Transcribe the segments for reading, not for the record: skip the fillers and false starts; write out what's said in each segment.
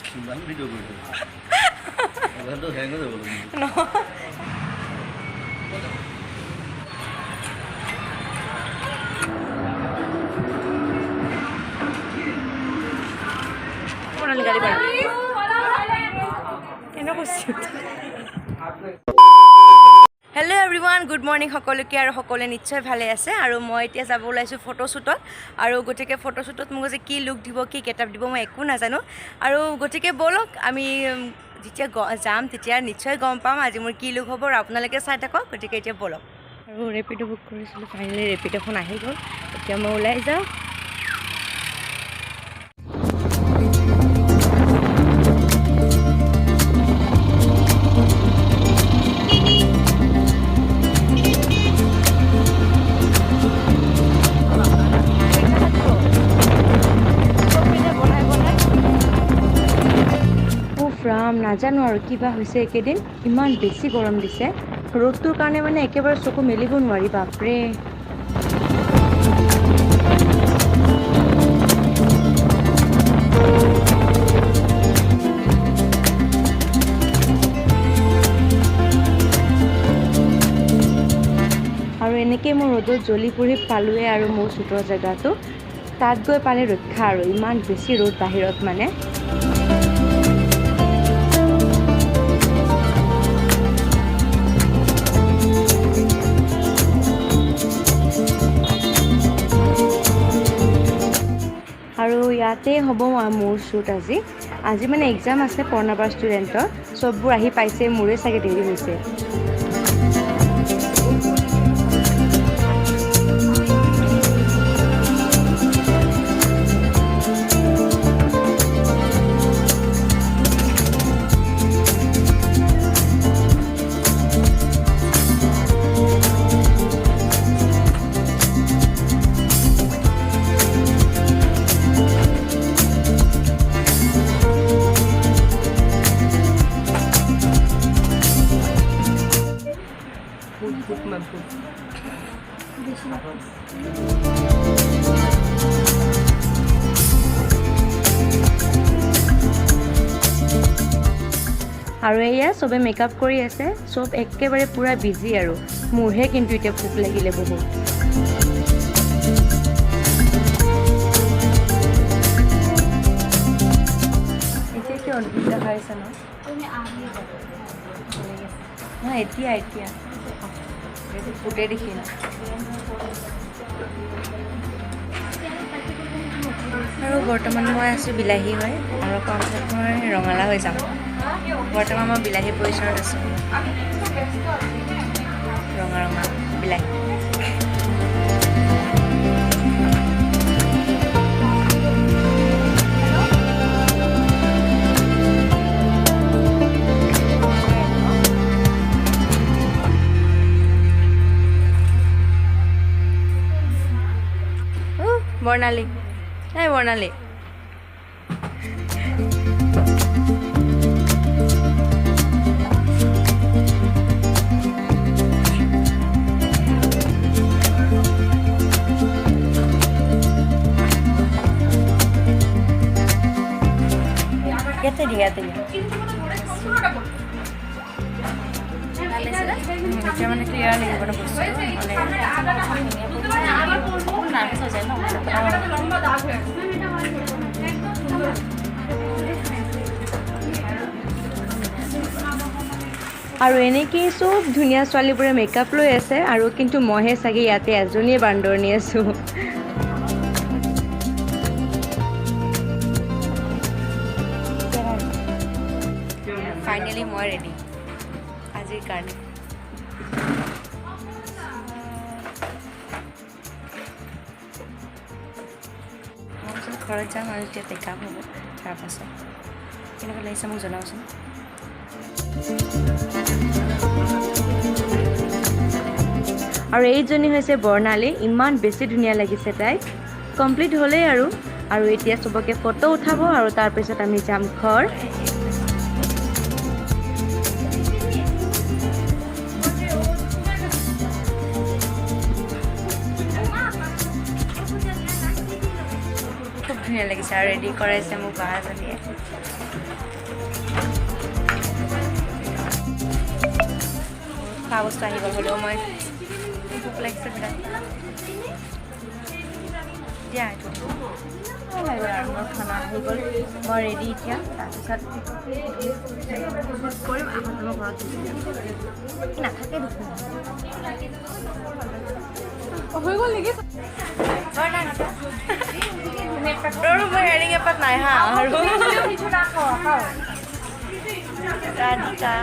video কৰি এবাৰটো হেং হৈ যাব গাড়ী পাৰ কেনে কৈছে হেল্ল' এভৰিৱান গুড মৰ্ণিং সকলোকে আৰু সকলোৱে নিশ্চয় ভালে আছে আৰু মই এতিয়া যাব ওলাইছোঁ ফটোশ্বুটত আৰু গতিকে ফটোশ্বুটত মোক যে কি লুক দিব কি গেটআপ দিব মই একো নাজানো আৰু গতিকে ব'লক আমি যেতিয়া যাম তেতিয়া নিশ্চয় গম পাম আজি মোৰ কি লুক হ'ব আৰু আপোনালোকে চাই থাকক গতিকে এতিয়া ব'লক আৰু ৰেপিড' বুক কৰিছিলোঁ ফাইনেলি ৰেপিড'খন আহি গ'ল এতিয়া মই ওলাই যাওঁ নাজানো আৰু কিবা হৈছে একেদিন ইমান বেছি গৰম দিছে ৰ'দটোৰ কাৰণে মানে একেবাৰে চকু মেলিব নোৱাৰি বাপৰে আৰু এনেকৈ মই ৰ'দত জ্বলি পুৰি পালোৱে আৰু মোৰ শ্বুটৰ জেগাটো তাত গৈ পালে ৰক্ষা আৰু ইমান বেছি ৰ'দ বাহিৰত মানে আৰু ইয়াতে হ'ব মোৰ শ্বুট আজি মানে এক্সাম আছে পৰ্ণাবাৰ ষ্টুডেণ্টৰ চববোৰ আহি পাইছে মোৰে চাগে দেৰি হৈছে আৰু এয়া চবে মেকআপ কৰি আছে চব একেবাৰে পুৰা বিজি আৰু মোৰহে কিন্তু এতিয়া ভোক লাগিলে বহুত এতিয়া কি অদ্ভুত খাইছে ন এতিয়া ফুটে দেখি ন আৰু বৰ্তমান মই আছোঁ বিলাহী হৈ আৰু পাছত মই ৰঙালাও হৈ যাম বৰ্তমান মই বিলাহী পজিশ্যনত আছোঁ ৰঙা বিলাহী বৰ্ণালী এই বৰ্ণালী ইয়াতে এতিয়া মানে ক্লিয়াৰ লাগিব ন আৰু এনেকেই চব ধুনীয়া ছোৱালীবোৰে মেকআপ লৈ আছে আৰু কিন্তু মইহে চাগে ইয়াতে এজনীয়ে বান্দৰনি আছোঁ ফাইনেলি মই ৰেডি আজিৰ কাৰণে ঘৰত যাম আৰু এতিয়া মেকআপ হ'ব তাৰপাছত কেনেকুৱা লাগিছে মোক জনাবচোন আৰু এইজনী হৈছে বৰ্ণালী ইমান বেছি ধুনীয়া লাগিছে তাইক কমপ্লিট হ'লেই আৰু এতিয়া চবকে ফটো উঠাব আৰু তাৰপিছত আমি যাম ঘৰ খুব ধুনীয়া লাগিছে আৰু ৰেডি কৰাইছে মোক বাজনীয়ে খোৱা বস্তু আহি গ'ল হ'লেও মই ভোক লাগিছে বিৰাট দিয়া এইটো হৈ গ'ল আৰু মোৰ খানা আহি গ'ল মই ৰেডি এতিয়া তাৰপিছত কৰিম আকৌ মই ঘৰত নাথাকে দেখোন হৈ গ'ল নেকি তোৰো মই হেৰিং এপাত নাই হা আৰু ৰাধিকা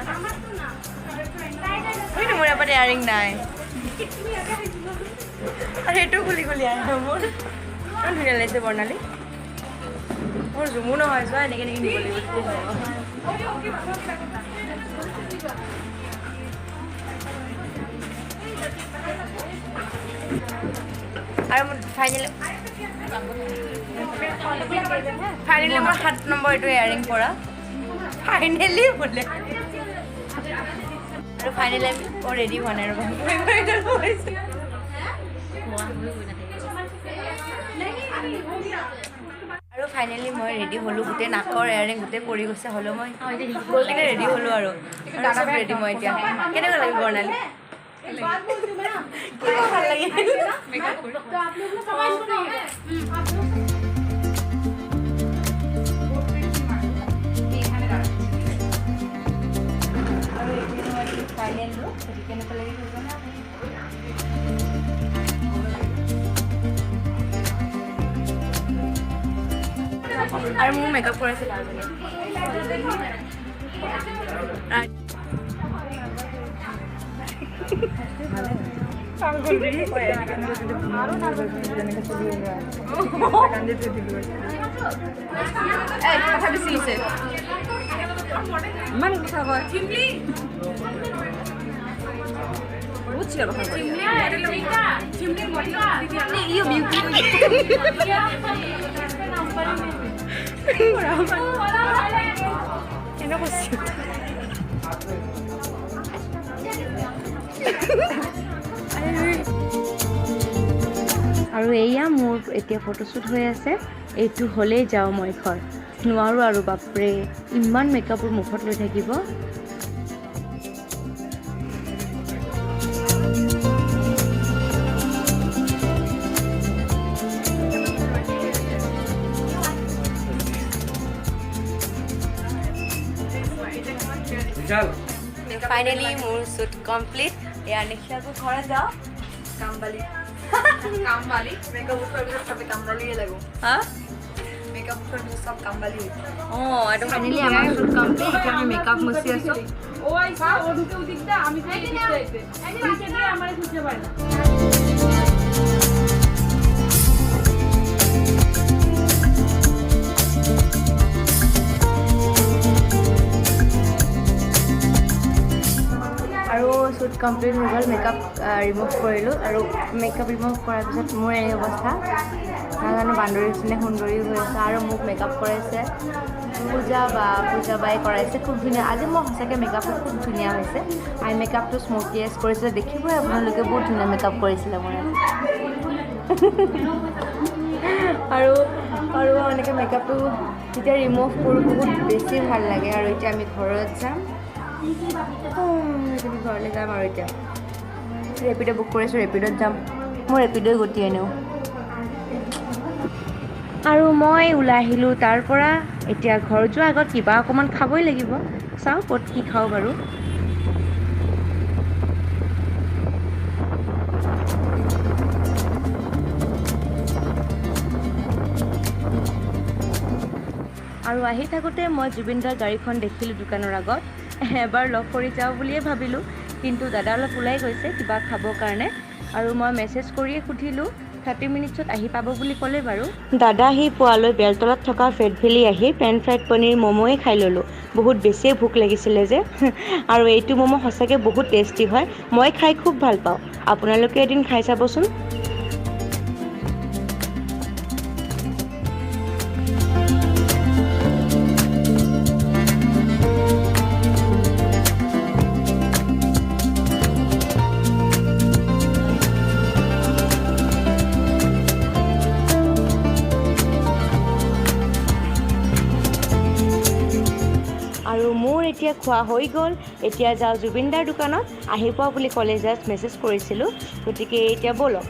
মোৰ এপাত ইয়াৰিং নাই আৰু সেইটো খুলি খুলি আহে মোৰ ইমান ধুনীয়া লাগিছে বৰ্ণালী মোৰ জুমু নহয় চোৱা এনেকৈ এনেকৈ নিব লাগিব আৰু মোৰ ফাইনেলি মোৰ 7 নম্বৰ এইটো ইয়াৰিং পৰা ফাইনেলি বোলে আৰু ফাইনেলি আমি ৰেডি হোৱা নাই আৰু ফাইনেলি মই ৰেডি হ'লোঁ গোটেই নাকৰ ইয়াৰিং গোটেই পৰি গৈছে হ'লেও মই গৈ কিনে ৰেডি হ'লোঁ আৰু চব ৰেডি মই এতিয়া কেনেকুৱা লাগিব বৰ্ণালী ভাল লাগে ফাইনেল কেনেকুৱা লাগি আৰু মোৰ মেকআপ কৰাইছে ইমান কথা কয় বহুত চিৰা কথা কয় আৰু এয়া মোৰ এতিয়া ফটোশ্বুট হৈ আছে এইটো হ'লেই যাওঁ মই ঘৰ নোৱাৰোঁ আৰু বাপৰে ইমান মেকআপৰ মুখত লৈ থাকিব ফাইনেলি মোৰ শ্বুট কমপ্লিট এয়া নিশাকো ঘৰত যাওঁ কামবালি কামবালি মেকআপ কৰাৰ পিছত চবে কামবালিয়ে লাগো হা মেকআপ কৰাৰ পিছত চব কামবালি অঁ এইটো ফাইনেলি আমাৰ শ্বুট কমপ্লিট এতিয়া আমি মেকআপ মুচি আছোঁ ও আইছা ওদিকে ওদিকটা আমি খাই দিতে আইতে নিচে দিয়ে আমারে খুঁজে পাই না আৰু শ্বুট কমপ্লিট হৈ গ'ল মেকআপ ৰিমুভ কৰিলোঁ আৰু মেকআপ ৰিমুভ কৰাৰ পিছত মোৰ এই অৱস্থা নাজানো বান্দৰীৰ নিচিনা সুন্দৰী হৈ আছে আৰু মোক মেকআপ কৰাইছে পূজা বাই কৰাইছে খুব ধুনীয়া আজি মই সঁচাকৈ মেকআপটো খুব ধুনীয়া হৈছে আই মেকআপটো স্মকিয়েছ কৰিছিলে দেখিবই আপোনালোকে বহুত ধুনীয়া মেকআপ কৰিছিলে মোৰ আৰু এনেকৈ মেকআপটো যেতিয়া ৰিমুভ কৰোঁ বহুত বেছি ভাল লাগে আৰু এতিয়া আমি ঘৰত যাম ঘৰলৈ যাম আৰু এতিয়া ৰেপিড' বুক কৰিছোঁ ৰেপিডত যাম মোৰ ৰেপিডই গতি এনেও আৰু মই ওলাই আহিলোঁ তাৰ পৰা এতিয়া ঘৰ যোৱাৰ আগত কিবা অকণমান খাবই লাগিব চাওঁ ক'ত কি খাওঁ বাৰু আৰু আহি থাকোঁতে মই জুবিন দাৰ গাড়ীখন দেখিলোঁ দোকানৰ আগত এবাৰ লগ কৰি যাওঁ বুলিয়ে ভাবিলোঁ কিন্তু দাদা অলপ ওলাই গৈছে কিবা খাবৰ কাৰণে আৰু মই মেছেজ কৰিয়ে সুধিলোঁ 30 মিনিটছত আহি পাব বুলি ক'লে বাৰু দাদা আহি পোৱালৈ বেলতলাত থকা ফেট ভেলি আহি পেন ফ্ৰাইড পনীৰ ম'ম'য়ে খাই ল'লোঁ বহুত বেছিয়ে ভোক লাগিছিলে যে আৰু এইটো ম'ম' সঁচাকৈ বহুত টেষ্টি হয় মই খাই খুব ভাল পাওঁ আপোনালোকে এদিন খাই চাবচোন আৰু মোৰ এতিয়া খোৱা হৈ গ'ল এতিয়া যাওঁ জুবিন দাৰ দোকানত আহি পোৱা বুলি ক'লে জাষ্ট মেছেজ কৰিছিলোঁ গতিকে এতিয়া ব'লক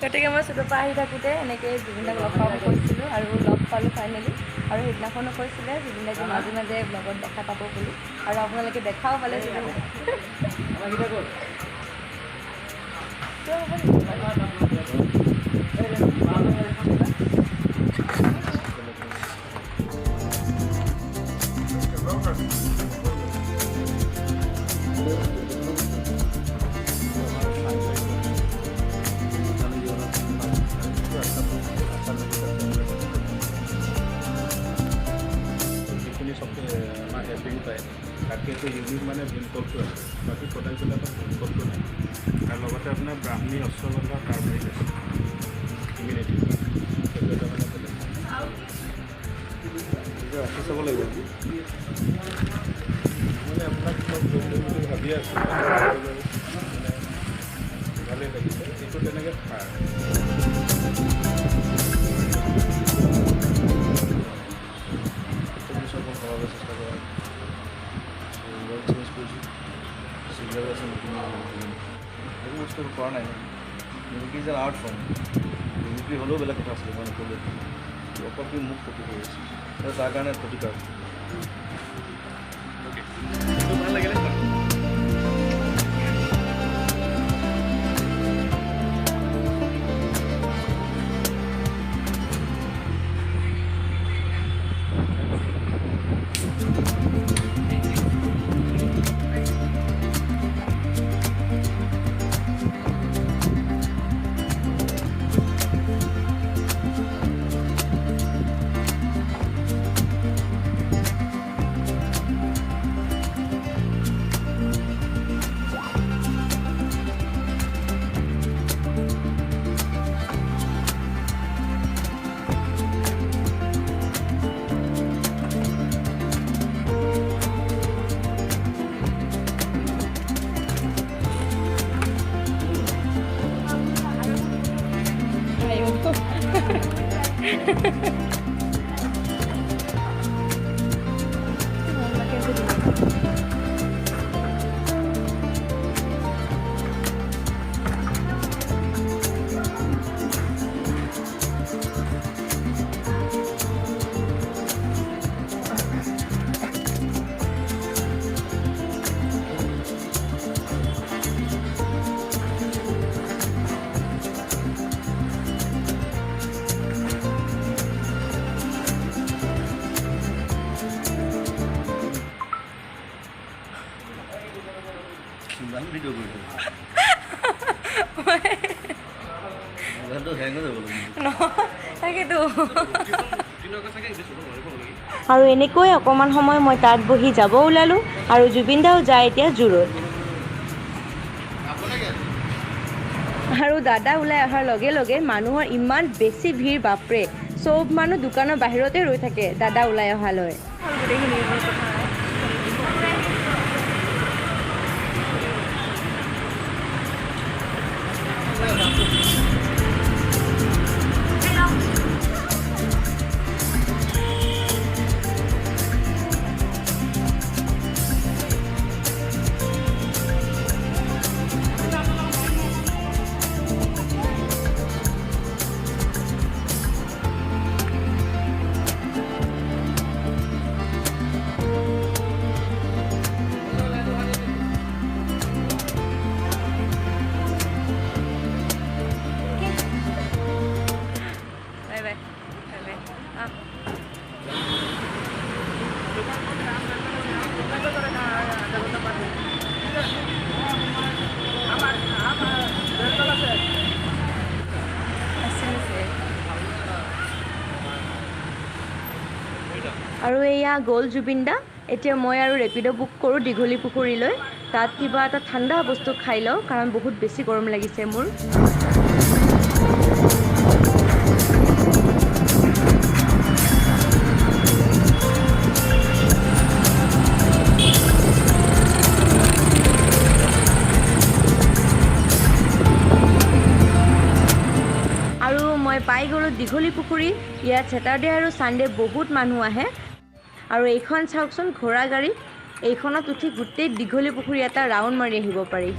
গতিকে মই চুটৰ পৰা আহি থাকোঁতে এনেকৈ জুবিন দাক লগ পাব কৈছিলোঁ আৰু লগ পালোঁ ফাইনেলি আৰু সেইদিনাখনো কৈছিলে জুবিন দাক মাজে মাজে ব্লগত দেখা পাব বুলি আৰু আপোনালোকে দেখাও পালে তাকেতো ইউনিক মানে ভীমকলটো আছে বাকী প্ৰডাক্টবিলাকত ভীমকলটো নাই আৰু লগতে আপোনাৰ ব্ৰাহ্মী অশ্বগন্ধা কাৰ্বাইড আছে ইমিউনিটি সেইটো এটা মানে বেলেগ ৰাখি চাব লাগিব মানে আপোনাক চব বুলি ভাবি আছোঁ মানে ভালেই লাগিছে এইটো তেনেকৈ খায় চব ভৰাব চেষ্টা কৰা চেঞ্জ কৰিছোঁ চিংগাৰ আছে নতুন সেইটো বস্তু কৰা নাই mimicry is an art form mimicry হ'লেও বেলেগ কথা আছিলে মই নক'লোঁ অকল মোক ক্ষতি কৰি আছে তাৰ কাৰণে ক্ষতিকাৰক ভাল লাগিলে ভিডিঅ' কৰিছোঁ তাকেতো আৰু এনেকৈ অকণমান সময় মই তাত বহি যাব ওলালোঁ আৰু জুবিন দাও যায় এতিয়া জোৰত আৰু দাদা ওলাই অহাৰ লগে লগে মানুহৰ ইমান বেছি ভিৰ বাপৰে চব মানুহ দোকানৰ বাহিৰতে ৰৈ থাকে দাদা ওলাই অহালৈ আৰু এয়া গ'ল জুবিন দা এতিয়া মই আৰু ৰেপিড' বুক কৰোঁ দীঘলীপুখুৰীলৈ তাত কিবা এটা ঠাণ্ডা বস্তু খাই লওঁ কাৰণ বহুত বেছি গৰম লাগিছে মোৰ পাই গ'লোঁ দীঘলীপুখুৰী দীঘলীপুখুৰী ইয়াত ছেটাৰডে আৰু ছানডে বহুত মানুহ আহে আৰু এইখন চাওকচোন ঘোঁৰা গাড়ী এইখনত উঠি গোটেই দীঘলীপুখুৰী এটা ৰাউণ্ড মাৰি আহিব পাৰি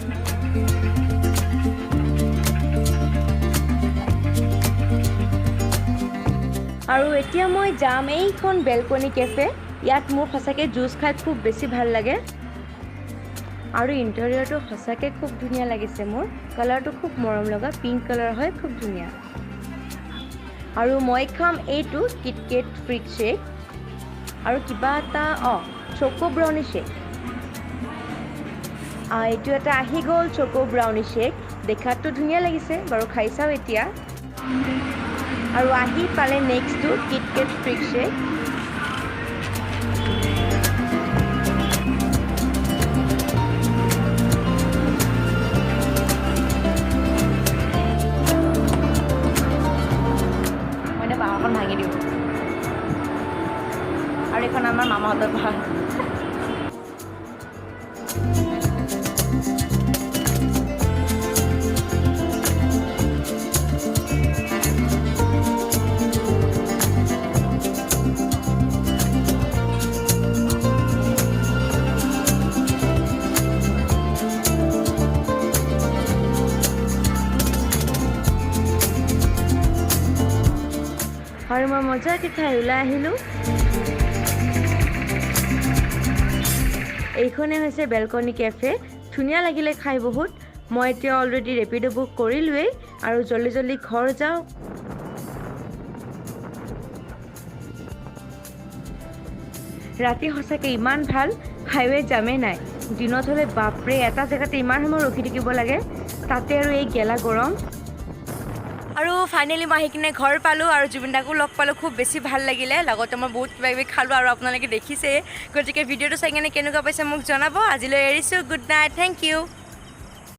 আৰু এতিয়া মই যাম এইখন বেলকনি কেফে ইয়াত মোৰ সঁচাকৈ জুচ খাই খুব বেছি ভাল লাগে আৰু ইণ্টেৰিয়ৰটো সঁচাকৈ খুব ধুনীয়া লাগিছে মোৰ কালাৰটো খুব মৰম লগা পিংক কালাৰ হয় খুব ধুনীয়া আৰু মই খাম এইটো কিটকেট ফ্ৰিক শ্বেক আৰু কিবা এটা চকো ব্ৰাউনি শ্বেক এইটো এটা আহি গ'ল চকো ব্ৰাউনি শ্বেক দেখাতটো ধুনীয়া লাগিছে বাৰু খাই চাওঁ এতিয়া আৰু আহি পালে নেক্সটটো কিটকেট ফ্ৰিক শ্বেক বাঁহখন ভাঙি দিওঁ আৰু এইখন আমাৰ মামাহঁতৰ বাঁহ আৰু মই মজাকৈ খাই ওলাই আহিলোঁ এইখনে হৈছে বেলকনি কেফে ধুনীয়া লাগিলে খাই বহুত মই এতিয়া অলৰেডি ৰেপিড' বুক কৰিলোৱেই আৰু জল্দি জল্দি ঘৰ যাওঁ ৰাতি সঁচাকৈ ইমান ভাল হাইৱে জামেই নাই দিনত হ'লে বাপৰে এটা জেগাতে ইমান সময় ৰখি থাকিব লাগে তাতে আৰু এই গেলা গৰম আৰু ফাইনেলি মই আহি কিনে ঘৰ পালোঁ আৰু জুবিন দাকো লগ পালোঁ খুব বেছি ভাল লাগিলে লগতে মই বহুত কিবা কিবি খালোঁ আৰু আপোনালোকে দেখিছে গতিকে ভিডিঅ'টো চাই কিনে কেনেকুৱা পাইছে মোক জনাব আজিলৈ এৰিছোঁ গুড নাইট থেংক ইউ